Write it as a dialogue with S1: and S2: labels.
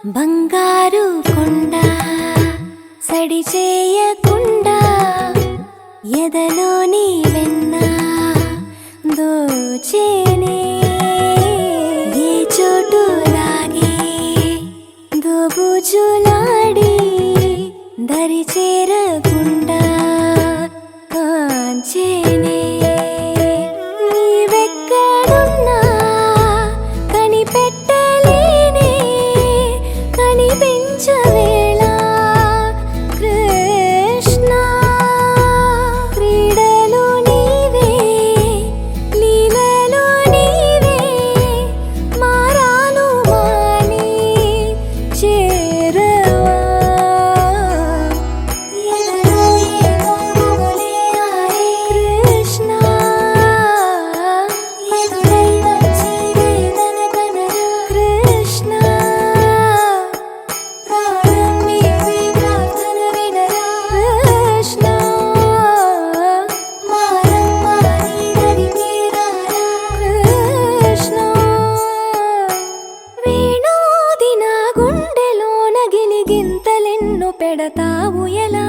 S1: బంగారు కొండ సడి చేయకుండా ఎదలోని వెన్న దోచేనే ఏ చోటు లాగే దోబుజులాడి దరి చేరకుండా కాంచేనే నీవెక్కడున్నా కనిపెట్టలేనే కనిపించవేళ కృష్ణ క్రీడలు నీవే లీలలు నీవే మారాను మాని చేరవా ఎదలో ఏదో గుబులే ఆడే కృష్ణ ఎదురై వచ్చి వేదన కనరా కృష్ణ ప్రాణం నీవే ప్రార్థన వినరా కృష్ణ మారమ్మా నీ దరికి రారా కృష్ణ వేణోది నా గుండెలోన గిలిగింతలెన్ను పెడతావు ఎలా